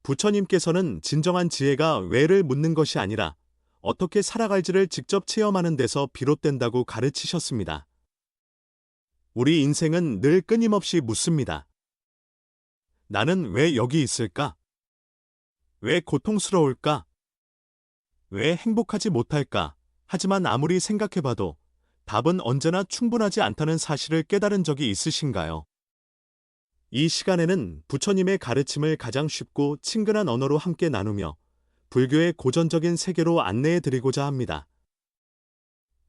부처님께서는 진정한 지혜가 왜를 묻는 것이 아니라 어떻게 살아갈지를 직접 체험하는 데서 비롯된다고 가르치셨습니다. 우리 인생은 늘 끊임없이 묻습니다. 나는 왜 여기 있을까? 왜 고통스러울까? 왜 행복하지 못할까? 하지만 아무리 생각해봐도 답은 언제나 충분하지 않다는 사실을 깨달은 적이 있으신가요? 이 시간에는 부처님의 가르침을 가장 쉽고 친근한 언어로 함께 나누며 불교의 고전적인 세계로 안내해 드리고자 합니다.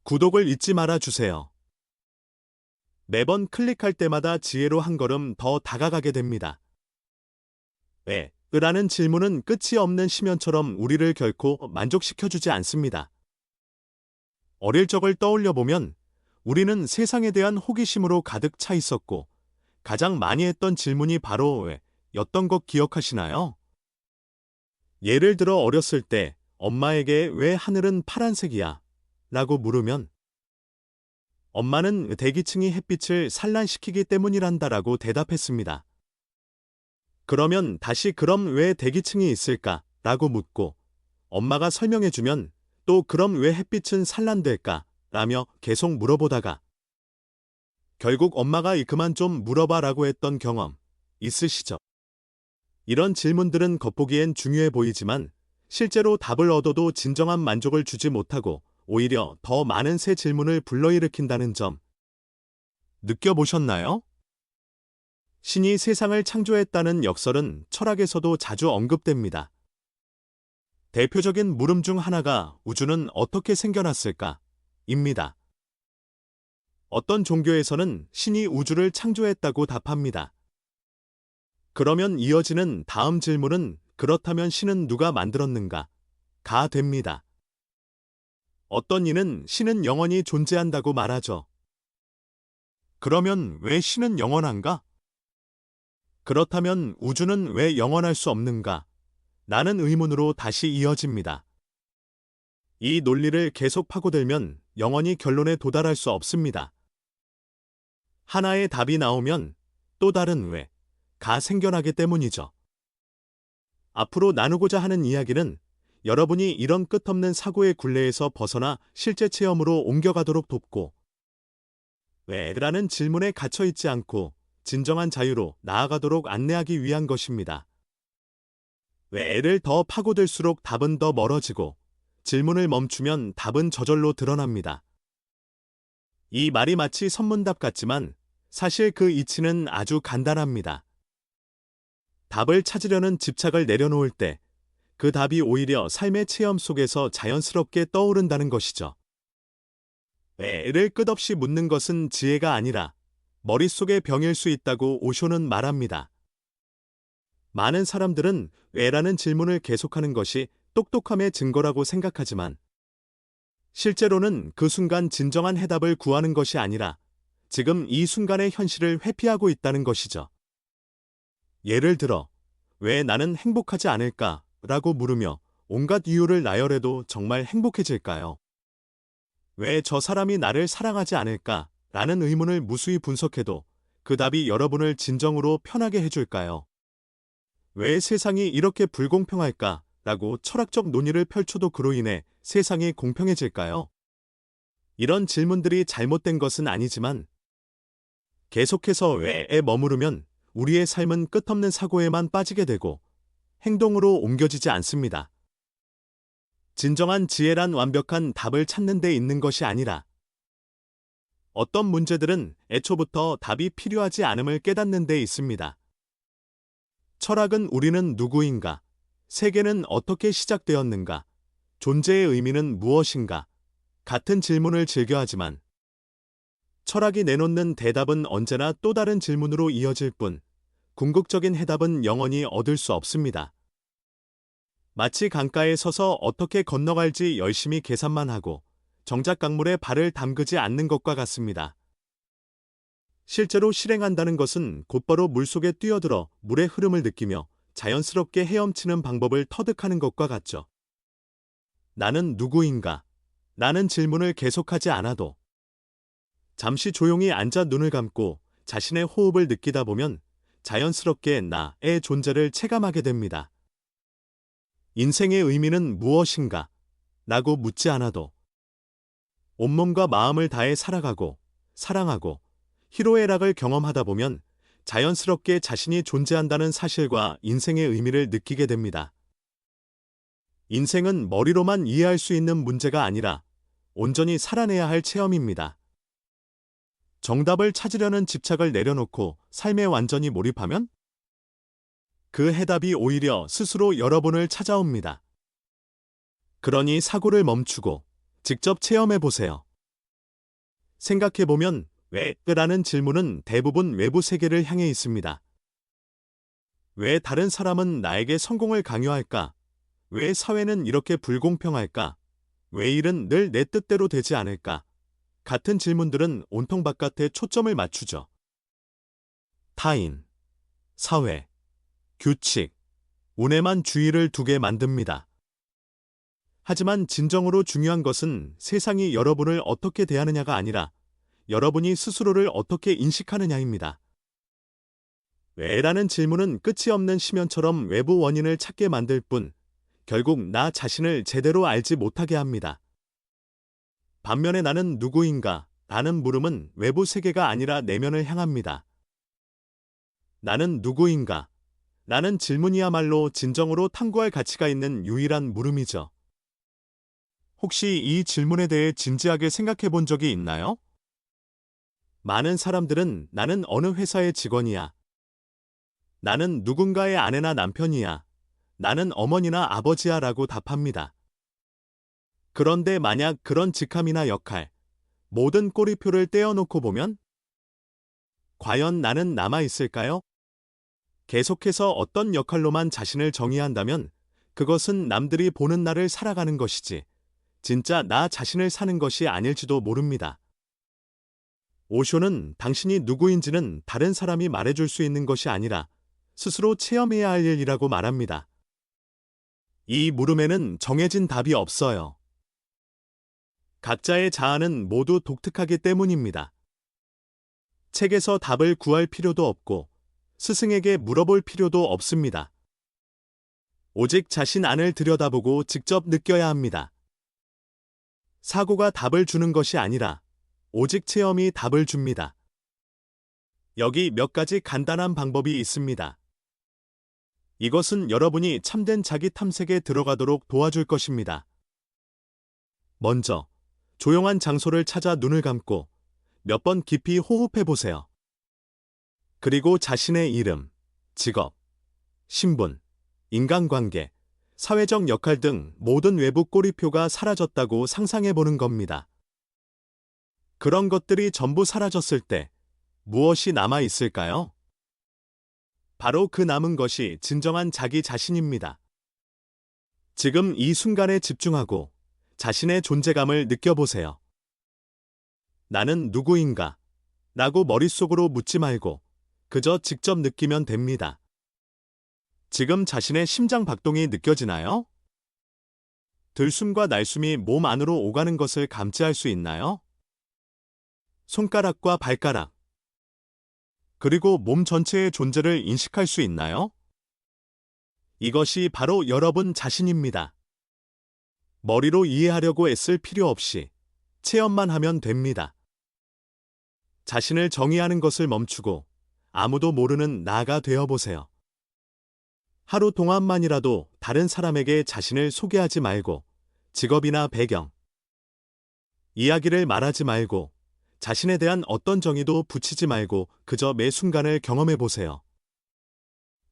구독을 잊지 말아 주세요. 매번 클릭할 때마다 지혜로 한 걸음 더 다가가게 됩니다. 왜? 라는 질문은 끝이 없는 심연처럼 우리를 결코 만족시켜주지 않습니다. 어릴 적을 떠올려 보면 우리는 세상에 대한 호기심으로 가득 차 있었고 가장 많이 했던 질문이 바로 왜? 였던 것 기억하시나요? 예를 들어 어렸을 때 엄마에게 왜 하늘은 파란색이야? 라고 물으면 엄마는 대기층이 햇빛을 산란시키기 때문이란다라고 대답했습니다. 그러면 다시 그럼 왜 대기층이 있을까? 라고 묻고 엄마가 설명해주면 또 그럼 왜 햇빛은 산란될까? 라며 계속 물어보다가 결국 엄마가 그만 좀 물어봐 라고 했던 경험 있으시죠? 이런 질문들은 겉보기엔 중요해 보이지만 실제로 답을 얻어도 진정한 만족을 주지 못하고 오히려 더 많은 새 질문을 불러일으킨다는 점 느껴보셨나요? 신이 세상을 창조했다는 역설은 철학에서도 자주 언급됩니다. 대표적인 물음 중 하나가 우주는 어떻게 생겨났을까? 입니다. 어떤 종교에서는 신이 우주를 창조했다고 답합니다. 그러면 이어지는 다음 질문은 그렇다면 신은 누가 만들었는가? 가 됩니다. 어떤 이는 신은 영원히 존재한다고 말하죠. 그러면 왜 신은 영원한가? 그렇다면 우주는 왜 영원할 수 없는가? 라는 의문으로 다시 이어집니다. 이 논리를 계속 파고들면 영원히 결론에 도달할 수 없습니다. 하나의 답이 나오면 또 다른 왜가 생겨나기 때문이죠. 앞으로 나누고자 하는 이야기는 여러분이 이런 끝없는 사고의 굴레에서 벗어나 실제 체험으로 옮겨가도록 돕고 왜라는 질문에 갇혀있지 않고 진정한 자유로 나아가도록 안내하기 위한 것입니다. 왜를 더 파고들수록 답은 더 멀어지고 질문을 멈추면 답은 저절로 드러납니다. 이 말이 마치 선문답 같지만 사실 그 이치는 아주 간단합니다. 답을 찾으려는 집착을 내려놓을 때 그 답이 오히려 삶의 체험 속에서 자연스럽게 떠오른다는 것이죠. 왜를 끝없이 묻는 것은 지혜가 아니라 머릿속의 병일 수 있다고 오쇼는 말합니다. 많은 사람들은 왜라는 질문을 계속하는 것이 똑똑함의 증거라고 생각하지만 실제로는 그 순간 진정한 해답을 구하는 것이 아니라 지금 이 순간의 현실을 회피하고 있다는 것이죠. 예를 들어, 왜 나는 행복하지 않을까? 라고 물으며 온갖 이유를 나열해도 정말 행복해질까요? 왜 저 사람이 나를 사랑하지 않을까? 라는 의문을 무수히 분석해도 그 답이 여러분을 진정으로 편하게 해줄까요? 왜 세상이 이렇게 불공평할까? 라고 철학적 논의를 펼쳐도 그로 인해 세상이 공평해질까요? 이런 질문들이 잘못된 것은 아니지만 계속해서 왜에 머무르면 우리의 삶은 끝없는 사고에만 빠지게 되고 행동으로 옮겨지지 않습니다. 진정한 지혜란 완벽한 답을 찾는 데 있는 것이 아니라 어떤 문제들은 애초부터 답이 필요하지 않음을 깨닫는 데 있습니다. 철학은 우리는 누구인가? 세계는 어떻게 시작되었는가? 존재의 의미는 무엇인가? 같은 질문을 즐겨하지만 철학이 내놓는 대답은 언제나 또 다른 질문으로 이어질 뿐 궁극적인 해답은 영원히 얻을 수 없습니다. 마치 강가에 서서 어떻게 건너갈지 열심히 계산만 하고 정작 강물에 발을 담그지 않는 것과 같습니다. 실제로 실행한다는 것은 곧바로 물속에 뛰어들어 물의 흐름을 느끼며 자연스럽게 헤엄치는 방법을 터득하는 것과 같죠. 나는 누구인가? 라는 질문을 계속하지 않아도 잠시 조용히 앉아 눈을 감고 자신의 호흡을 느끼다 보면 자연스럽게 나의 존재를 체감하게 됩니다. 인생의 의미는 무엇인가? 라고 묻지 않아도 온몸과 마음을 다해 살아가고 사랑하고 희로애락을 경험하다 보면 자연스럽게 자신이 존재한다는 사실과 인생의 의미를 느끼게 됩니다. 인생은 머리로만 이해할 수 있는 문제가 아니라 온전히 살아내야 할 체험입니다. 정답을 찾으려는 집착을 내려놓고 삶에 완전히 몰입하면 그 해답이 오히려 스스로 여러분을 찾아옵니다. 그러니 사고를 멈추고 직접 체험해 보세요. 생각해보면 왜? 라는 질문은 대부분 외부 세계를 향해 있습니다. 왜 다른 사람은 나에게 성공을 강요할까? 왜 사회는 이렇게 불공평할까? 왜 일은 늘 내 뜻대로 되지 않을까? 같은 질문들은 온통 바깥에 초점을 맞추죠. 타인, 사회, 규칙, 운에만 주의를 두게 만듭니다. 하지만 진정으로 중요한 것은 세상이 여러분을 어떻게 대하느냐가 아니라 여러분이 스스로를 어떻게 인식하느냐입니다. 왜라는 질문은 끝이 없는 심연처럼 외부 원인을 찾게 만들 뿐 결국 나 자신을 제대로 알지 못하게 합니다. 반면에 나는 누구인가? 라는 물음은 외부 세계가 아니라 내면을 향합니다. 나는 누구인가? 라는 질문이야말로 진정으로 탐구할 가치가 있는 유일한 물음이죠. 혹시 이 질문에 대해 진지하게 생각해 본 적이 있나요? 많은 사람들은 나는 어느 회사의 직원이야. 나는 누군가의 아내나 남편이야. 나는 어머니나 아버지야 라고 답합니다. 그런데 만약 그런 직함이나 역할, 모든 꼬리표를 떼어놓고 보면 과연 나는 남아있을까요? 계속해서 어떤 역할로만 자신을 정의한다면 그것은 남들이 보는 나를 살아가는 것이지 진짜 나 자신을 사는 것이 아닐지도 모릅니다. 오쇼는 당신이 누구인지는 다른 사람이 말해줄 수 있는 것이 아니라 스스로 체험해야 할 일이라고 말합니다. 이 물음에는 정해진 답이 없어요. 각자의 자아는 모두 독특하기 때문입니다. 책에서 답을 구할 필요도 없고 스승에게 물어볼 필요도 없습니다. 오직 자신 안을 들여다보고 직접 느껴야 합니다. 사고가 답을 주는 것이 아니라 오직 체험이 답을 줍니다. 여기 몇 가지 간단한 방법이 있습니다. 이것은 여러분이 참된 자기 탐색에 들어가도록 도와줄 것입니다. 먼저, 조용한 장소를 찾아 눈을 감고 몇 번 깊이 호흡해 보세요. 그리고 자신의 이름, 직업, 신분, 인간관계, 사회적 역할 등 모든 외부 꼬리표가 사라졌다고 상상해 보는 겁니다. 그런 것들이 전부 사라졌을 때 무엇이 남아 있을까요? 바로 그 남은 것이 진정한 자기 자신입니다. 지금 이 순간에 집중하고 자신의 존재감을 느껴보세요. 나는 누구인가? 라고 머릿속으로 묻지 말고 그저 직접 느끼면 됩니다. 지금 자신의 심장 박동이 느껴지나요? 들숨과 날숨이 몸 안으로 오가는 것을 감지할 수 있나요? 손가락과 발가락, 그리고 몸 전체의 존재를 인식할 수 있나요? 이것이 바로 여러분 자신입니다. 머리로 이해하려고 애쓸 필요 없이 체험만 하면 됩니다. 자신을 정의하는 것을 멈추고 아무도 모르는 나가 되어보세요. 하루 동안만이라도 다른 사람에게 자신을 소개하지 말고 직업이나 배경, 이야기를 말하지 말고 자신에 대한 어떤 정의도 붙이지 말고 그저 매 순간을 경험해 보세요.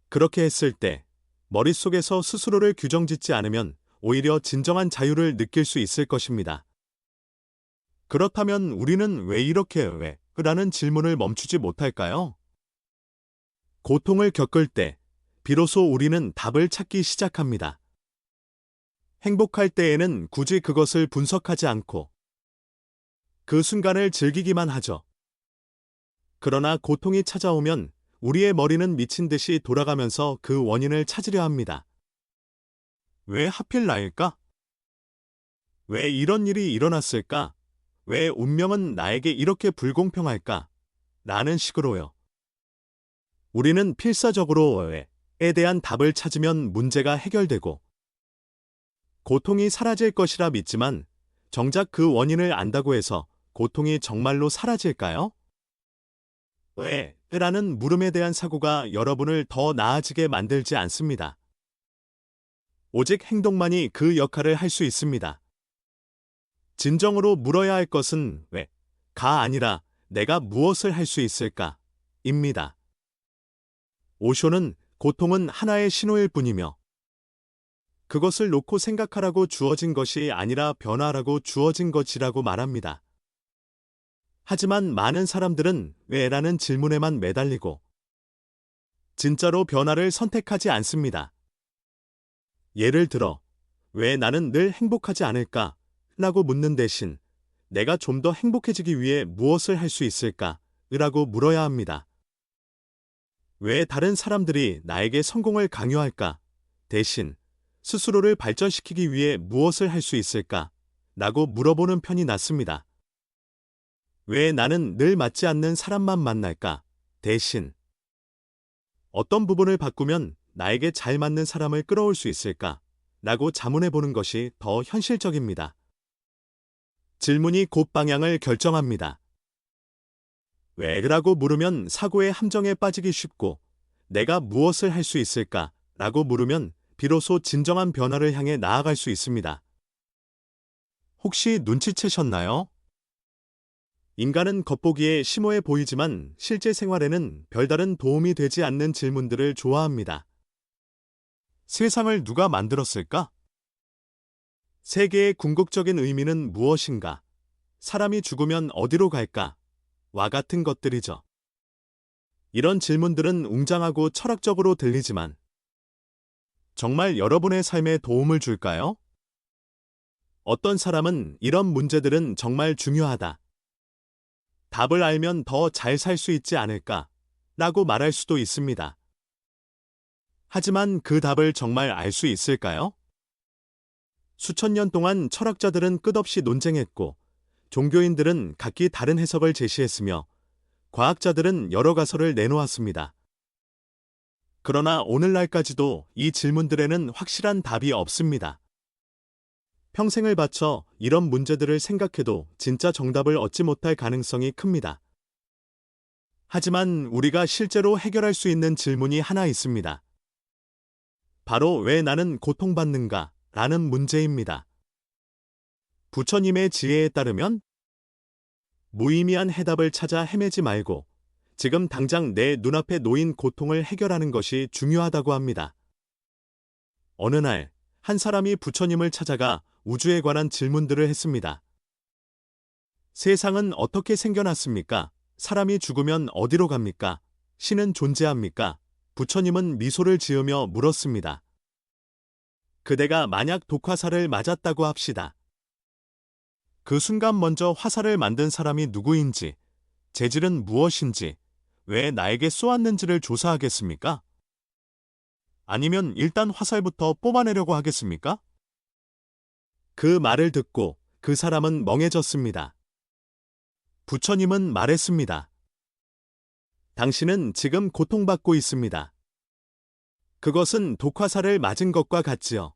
그렇게 했을 때 머릿속에서 스스로를 규정짓지 않으면 오히려 진정한 자유를 느낄 수 있을 것입니다. 그렇다면 우리는 왜 이렇게 왜? 라는 질문을 멈추지 못할까요? 고통을 겪을 때 비로소 우리는 답을 찾기 시작합니다. 행복할 때에는 굳이 그것을 분석하지 않고 그 순간을 즐기기만 하죠. 그러나 고통이 찾아오면 우리의 머리는 미친 듯이 돌아가면서 그 원인을 찾으려 합니다. 왜 하필 나일까? 왜 이런 일이 일어났을까? 왜 운명은 나에게 이렇게 불공평할까? 라는 식으로요. 우리는 필사적으로 왜에 대한 답을 찾으면 문제가 해결되고 고통이 사라질 것이라 믿지만 정작 그 원인을 안다고 해서 고통이 정말로 사라질까요? 왜? 라는 물음에 대한 사고가 여러분을 더 나아지게 만들지 않습니다. 오직 행동만이 그 역할을 할 수 있습니다. 진정으로 물어야 할 것은 왜?가 아니라 내가 무엇을 할 수 있을까? 입니다. 오쇼는 고통은 하나의 신호일 뿐이며 그것을 놓고 생각하라고 주어진 것이 아니라 변화라고 주어진 것이라고 말합니다. 하지만 많은 사람들은 왜라는 질문에만 매달리고 진짜로 변화를 선택하지 않습니다. 예를 들어, 왜 나는 늘 행복하지 않을까? 라고 묻는 대신 내가 좀 더 행복해지기 위해 무엇을 할 수 있을까? 라고 물어야 합니다. 왜 다른 사람들이 나에게 성공을 강요할까? 대신 스스로를 발전시키기 위해 무엇을 할 수 있을까? 라고 물어보는 편이 낫습니다. 왜 나는 늘 맞지 않는 사람만 만날까? 대신 어떤 부분을 바꾸면 나에게 잘 맞는 사람을 끌어올 수 있을까? 라고 자문해 보는 것이 더 현실적입니다. 질문이 곧 방향을 결정합니다. 왜라고 물으면 사고의 함정에 빠지기 쉽고 내가 무엇을 할 수 있을까? 라고 물으면 비로소 진정한 변화를 향해 나아갈 수 있습니다. 혹시 눈치채셨나요? 인간은 겉보기에 심오해 보이지만 실제 생활에는 별다른 도움이 되지 않는 질문들을 좋아합니다. 세상을 누가 만들었을까? 세계의 궁극적인 의미는 무엇인가? 사람이 죽으면 어디로 갈까? 와 같은 것들이죠. 이런 질문들은 웅장하고 철학적으로 들리지만 정말 여러분의 삶에 도움을 줄까요? 어떤 사람은 이런 문제들은 정말 중요하다. 답을 알면 더 잘 살 수 있지 않을까? 라고 말할 수도 있습니다. 하지만 그 답을 정말 알 수 있을까요? 수천 년 동안 철학자들은 끝없이 논쟁했고, 종교인들은 각기 다른 해석을 제시했으며, 과학자들은 여러 가설을 내놓았습니다. 그러나 오늘날까지도 이 질문들에는 확실한 답이 없습니다. 평생을 바쳐 이런 문제들을 생각해도 진짜 정답을 얻지 못할 가능성이 큽니다. 하지만 우리가 실제로 해결할 수 있는 질문이 하나 있습니다. 바로 왜 나는 고통받는가? 라는 문제입니다. 부처님의 지혜에 따르면 무의미한 해답을 찾아 헤매지 말고 지금 당장 내 눈앞에 놓인 고통을 해결하는 것이 중요하다고 합니다. 어느 날, 한 사람이 부처님을 찾아가 우주에 관한 질문들을 했습니다. 세상은 어떻게 생겨났습니까? 사람이 죽으면 어디로 갑니까? 신은 존재합니까? 부처님은 미소를 지으며 물었습니다. 그대가 만약 독화살을 맞았다고 합시다. 그 순간 먼저 화살을 만든 사람이 누구인지, 재질은 무엇인지, 왜 나에게 쏘았는지를 조사하겠습니까? 아니면 일단 화살부터 뽑아내려고 하겠습니까? 그 말을 듣고 그 사람은 멍해졌습니다. 부처님은 말했습니다. 당신은 지금 고통받고 있습니다. 그것은 독화살을 맞은 것과 같지요.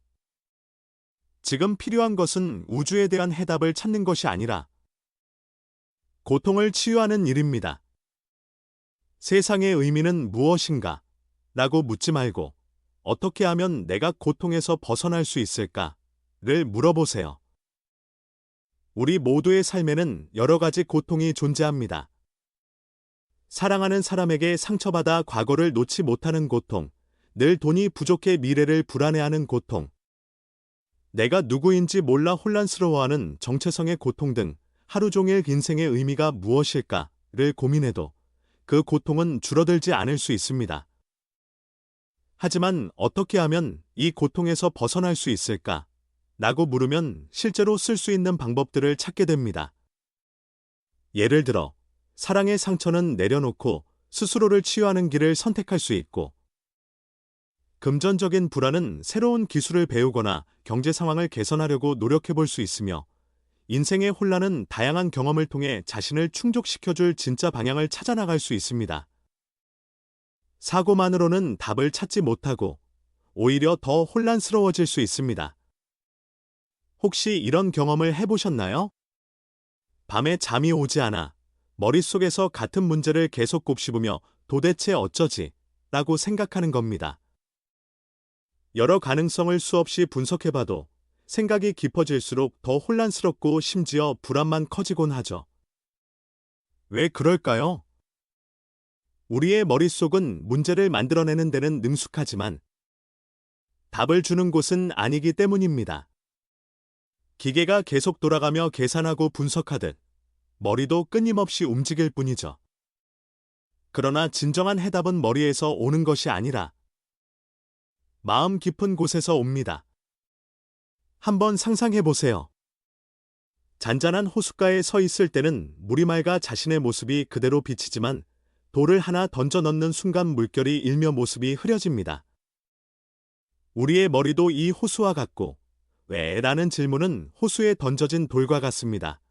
지금 필요한 것은 우주에 대한 해답을 찾는 것이 아니라 고통을 치유하는 일입니다. 세상의 의미는 무엇인가? 라고 묻지 말고 어떻게 하면 내가 고통에서 벗어날 수 있을까? 를 물어보세요. 우리 모두의 삶에는 여러 가지 고통이 존재합니다. 사랑하는 사람에게 상처받아 과거를 놓지 못하는 고통, 늘 돈이 부족해 미래를 불안해하는 고통, 내가 누구인지 몰라 혼란스러워하는 정체성의 고통 등 하루 종일 인생의 의미가 무엇일까를 고민해도 그 고통은 줄어들지 않을 수 있습니다. 하지만 어떻게 하면 이 고통에서 벗어날 수 있을까? 라고 물으면 실제로 쓸 수 있는 방법들을 찾게 됩니다. 예를 들어, 사랑의 상처는 내려놓고 스스로를 치유하는 길을 선택할 수 있고, 금전적인 불안은 새로운 기술을 배우거나 경제 상황을 개선하려고 노력해 볼 수 있으며, 인생의 혼란은 다양한 경험을 통해 자신을 충족시켜줄 진짜 방향을 찾아 나갈 수 있습니다. 사고만으로는 답을 찾지 못하고 오히려 더 혼란스러워질 수 있습니다. 혹시 이런 경험을 해보셨나요? 밤에 잠이 오지 않아 머릿속에서 같은 문제를 계속 곱씹으며 도대체 어쩌지? 라고 생각하는 겁니다. 여러 가능성을 수없이 분석해봐도 생각이 깊어질수록 더 혼란스럽고 심지어 불안만 커지곤 하죠. 왜 그럴까요? 우리의 머릿속은 문제를 만들어내는 데는 능숙하지만 답을 주는 곳은 아니기 때문입니다. 기계가 계속 돌아가며 계산하고 분석하듯 머리도 끊임없이 움직일 뿐이죠. 그러나 진정한 해답은 머리에서 오는 것이 아니라 마음 깊은 곳에서 옵니다. 한번 상상해 보세요. 잔잔한 호숫가에 서 있을 때는 물이 맑아 자신의 모습이 그대로 비치지만 돌을 하나 던져 넣는 순간 물결이 일며 모습이 흐려집니다. 우리의 머리도 이 호수와 같고 왜? 라는 질문은 호수에 던져진 돌과 같습니다.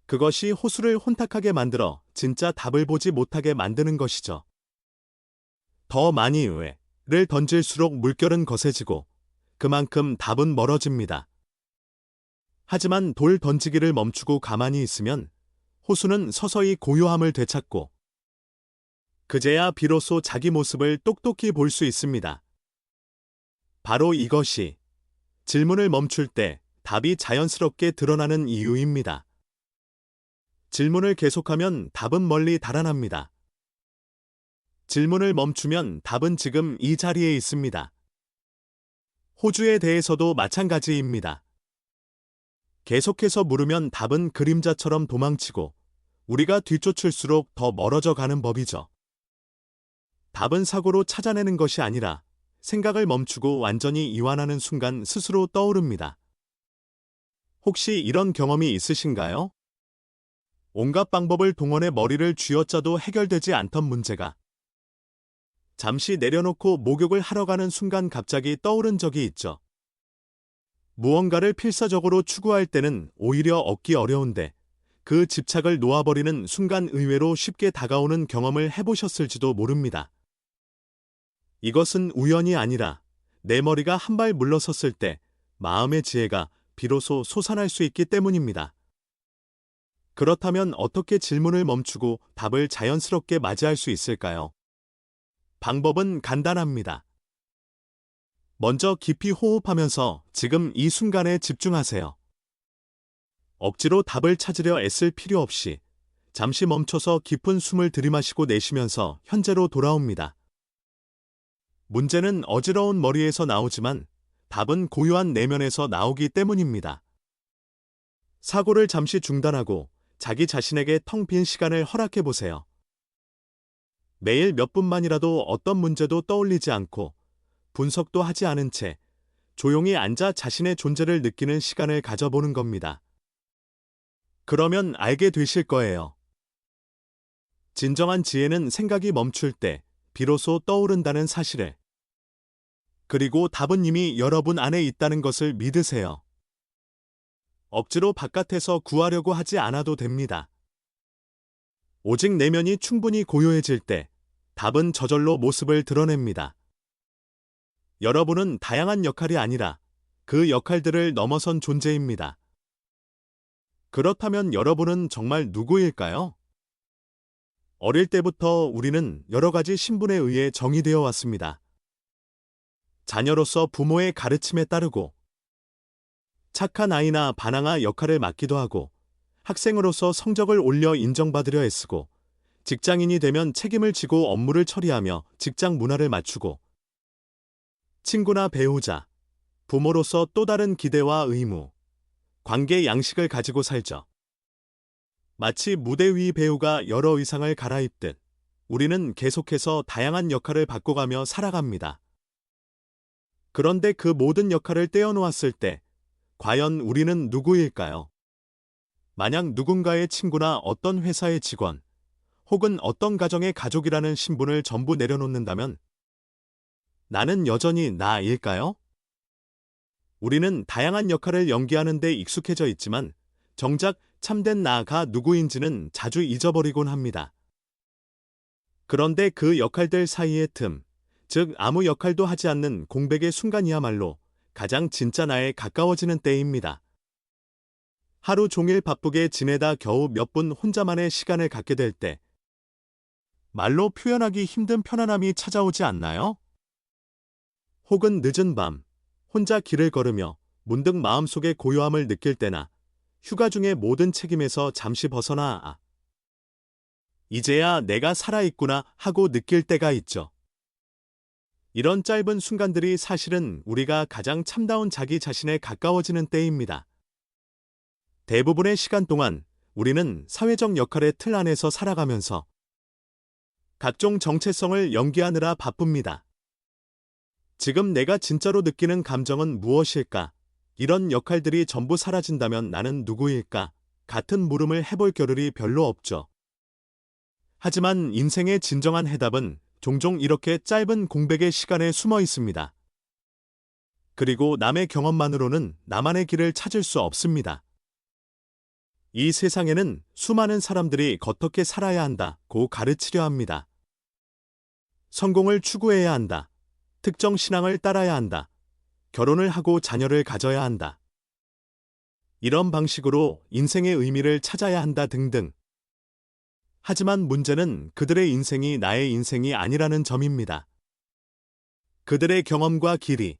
그것이 호수를 혼탁하게 만들어 진짜 답을 보지 못하게 만드는 것이죠. 더 많이 왜를 던질수록 물결은 거세지고 그만큼 답은 멀어집니다. 하지만 돌 던지기를 멈추고 가만히 있으면 호수는 서서히 고요함을 되찾고 그제야 비로소 자기 모습을 똑똑히 볼 수 있습니다. 바로 이것이 질문을 멈출 때 답이 자연스럽게 드러나는 이유입니다. 질문을 계속하면 답은 멀리 달아납니다. 질문을 멈추면 답은 지금 이 자리에 있습니다. 호주에 대해서도 마찬가지입니다. 계속해서 물으면 답은 그림자처럼 도망치고 우리가 뒤쫓을수록 더 멀어져 가는 법이죠. 답은 사고로 찾아내는 것이 아니라 생각을 멈추고 완전히 이완하는 순간 스스로 떠오릅니다. 혹시 이런 경험이 있으신가요? 온갖 방법을 동원해 머리를 쥐어짜도 해결되지 않던 문제가 잠시 내려놓고 목욕을 하러 가는 순간 갑자기 떠오른 적이 있죠. 무언가를 필사적으로 추구할 때는 오히려 얻기 어려운데 그 집착을 놓아버리는 순간 의외로 쉽게 다가오는 경험을 해보셨을지도 모릅니다. 이것은 우연이 아니라 내 머리가 한 발 물러섰을 때 마음의 지혜가 비로소 솟아날 수 있기 때문입니다. 그렇다면 어떻게 질문을 멈추고 답을 자연스럽게 맞이할 수 있을까요? 방법은 간단합니다. 먼저 깊이 호흡하면서 지금 이 순간에 집중하세요. 억지로 답을 찾으려 애쓸 필요 없이 잠시 멈춰서 깊은 숨을 들이마시고 내쉬면서 현재로 돌아옵니다. 문제는 어지러운 머리에서 나오지만 답은 고요한 내면에서 나오기 때문입니다. 사고를 잠시 중단하고 자기 자신에게 텅 빈 시간을 허락해 보세요. 매일 몇 분만이라도 어떤 문제도 떠올리지 않고 분석도 하지 않은 채 조용히 앉아 자신의 존재를 느끼는 시간을 가져보는 겁니다. 그러면 알게 되실 거예요. 진정한 지혜는 생각이 멈출 때 비로소 떠오른다는 사실을. 그리고 답은 이미 여러분 안에 있다는 것을 믿으세요. 억지로 바깥에서 구하려고 하지 않아도 됩니다. 오직 내면이 충분히 고요해질 때 답은 저절로 모습을 드러냅니다. 여러분은 다양한 역할이 아니라 그 역할들을 넘어선 존재입니다. 그렇다면 여러분은 정말 누구일까요? 어릴 때부터 우리는 여러 가지 신분에 의해 정의되어 왔습니다. 자녀로서 부모의 가르침에 따르고 착한 아이나 반항아 역할을 맡기도 하고 학생으로서 성적을 올려 인정받으려 애쓰고 직장인이 되면 책임을 지고 업무를 처리하며 직장 문화를 맞추고 친구나 배우자, 부모로서 또 다른 기대와 의무, 관계 양식을 가지고 살죠. 마치 무대 위 배우가 여러 의상을 갈아입듯 우리는 계속해서 다양한 역할을 바꿔가며 살아갑니다. 그런데 그 모든 역할을 떼어놓았을 때 과연 우리는 누구일까요? 만약 누군가의 친구나 어떤 회사의 직원, 혹은 어떤 가정의 가족이라는 신분을 전부 내려놓는다면 나는 여전히 나일까요? 우리는 다양한 역할을 연기하는 데 익숙해져 있지만 정작 참된 나가 누구인지는 자주 잊어버리곤 합니다. 그런데 그 역할들 사이의 틈, 즉 아무 역할도 하지 않는 공백의 순간이야말로 가장 진짜 나에 가까워지는 때입니다. 하루 종일 바쁘게 지내다 겨우 몇 분 혼자만의 시간을 갖게 될 때, 말로 표현하기 힘든 편안함이 찾아오지 않나요? 혹은 늦은 밤, 혼자 길을 걸으며 문득 마음속의 고요함을 느낄 때나, 휴가 중에 모든 책임에서 잠시 벗어나 이제야 내가 살아있구나 하고 느낄 때가 있죠. 이런 짧은 순간들이 사실은 우리가 가장 참다운 자기 자신에 가까워지는 때입니다. 대부분의 시간 동안 우리는 사회적 역할의 틀 안에서 살아가면서 각종 정체성을 연기하느라 바쁩니다. 지금 내가 진짜로 느끼는 감정은 무엇일까? 이런 역할들이 전부 사라진다면 나는 누구일까? 같은 물음을 해볼 겨를이 별로 없죠. 하지만 인생의 진정한 해답은 종종 이렇게 짧은 공백의 시간에 숨어 있습니다. 그리고 남의 경험만으로는 나만의 길을 찾을 수 없습니다. 이 세상에는 수많은 사람들이 어떻게 살아야 한다고 가르치려 합니다. 성공을 추구해야 한다. 특정 신앙을 따라야 한다. 결혼을 하고 자녀를 가져야 한다. 이런 방식으로 인생의 의미를 찾아야 한다 등등. 하지만 문제는 그들의 인생이 나의 인생이 아니라는 점입니다. 그들의 경험과 길이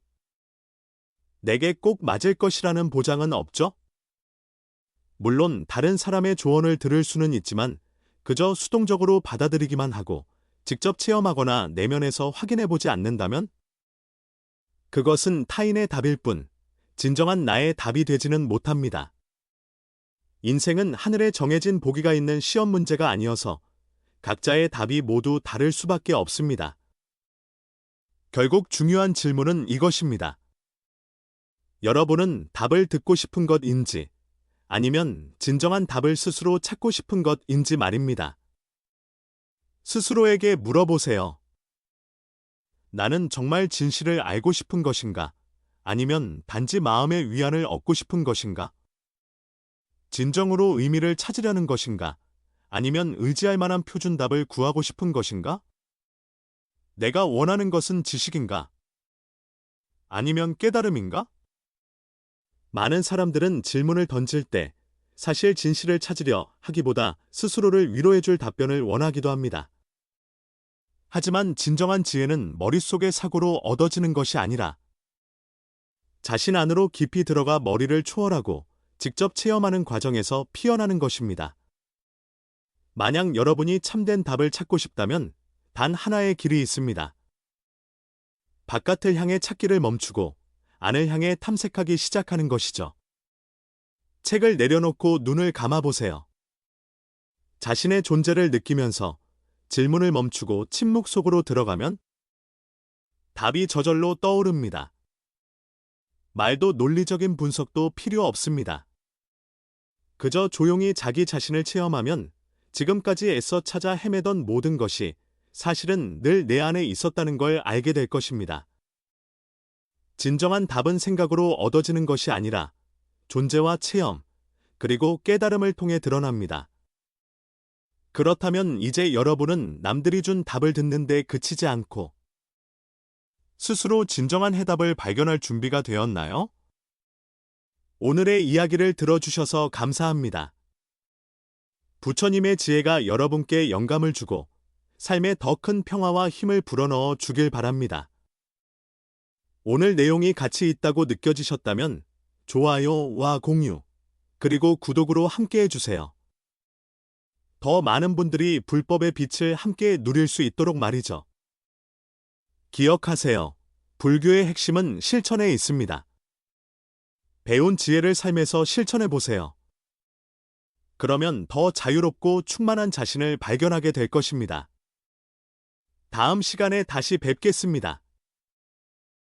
내게 꼭 맞을 것이라는 보장은 없죠? 물론 다른 사람의 조언을 들을 수는 있지만 그저 수동적으로 받아들이기만 하고 직접 체험하거나 내면에서 확인해보지 않는다면? 그것은 타인의 답일 뿐 진정한 나의 답이 되지는 못합니다. 인생은 하늘에 정해진 보기가 있는 시험 문제가 아니어서 각자의 답이 모두 다를 수밖에 없습니다. 결국 중요한 질문은 이것입니다. 여러분은 답을 듣고 싶은 것인지 아니면 진정한 답을 스스로 찾고 싶은 것인지 말입니다. 스스로에게 물어보세요. 나는 정말 진실을 알고 싶은 것인가? 아니면 단지 마음의 위안을 얻고 싶은 것인가? 진정으로 의미를 찾으려는 것인가? 아니면 의지할 만한 표준답을 구하고 싶은 것인가? 내가 원하는 것은 지식인가? 아니면 깨달음인가? 많은 사람들은 질문을 던질 때 사실 진실을 찾으려 하기보다 스스로를 위로해줄 답변을 원하기도 합니다. 하지만 진정한 지혜는 머릿속의 사고로 얻어지는 것이 아니라 자신 안으로 깊이 들어가 머리를 초월하고 직접 체험하는 과정에서 피어나는 것입니다. 만약 여러분이 참된 답을 찾고 싶다면 단 하나의 길이 있습니다. 바깥을 향해 찾기를 멈추고 안을 향해 탐색하기 시작하는 것이죠. 책을 내려놓고 눈을 감아보세요. 자신의 존재를 느끼면서 질문을 멈추고 침묵 속으로 들어가면 답이 저절로 떠오릅니다. 말도 논리적인 분석도 필요 없습니다. 그저 조용히 자기 자신을 체험하면 지금까지 애써 찾아 헤매던 모든 것이 사실은 늘 내 안에 있었다는 걸 알게 될 것입니다. 진정한 답은 생각으로 얻어지는 것이 아니라 존재와 체험, 그리고 깨달음을 통해 드러납니다. 그렇다면 이제 여러분은 남들이 준 답을 듣는 데 그치지 않고 스스로 진정한 해답을 발견할 준비가 되었나요? 오늘의 이야기를 들어주셔서 감사합니다. 부처님의 지혜가 여러분께 영감을 주고 삶에 더 큰 평화와 힘을 불어넣어 주길 바랍니다. 오늘 내용이 가치 있다고 느껴지셨다면 좋아요와 공유, 그리고 구독으로 함께해 주세요. 더 많은 분들이 불법의 빛을 함께 누릴 수 있도록 말이죠. 기억하세요. 불교의 핵심은 실천에 있습니다. 배운 지혜를 삶에서 실천해 보세요. 그러면 더 자유롭고 충만한 자신을 발견하게 될 것입니다. 다음 시간에 다시 뵙겠습니다.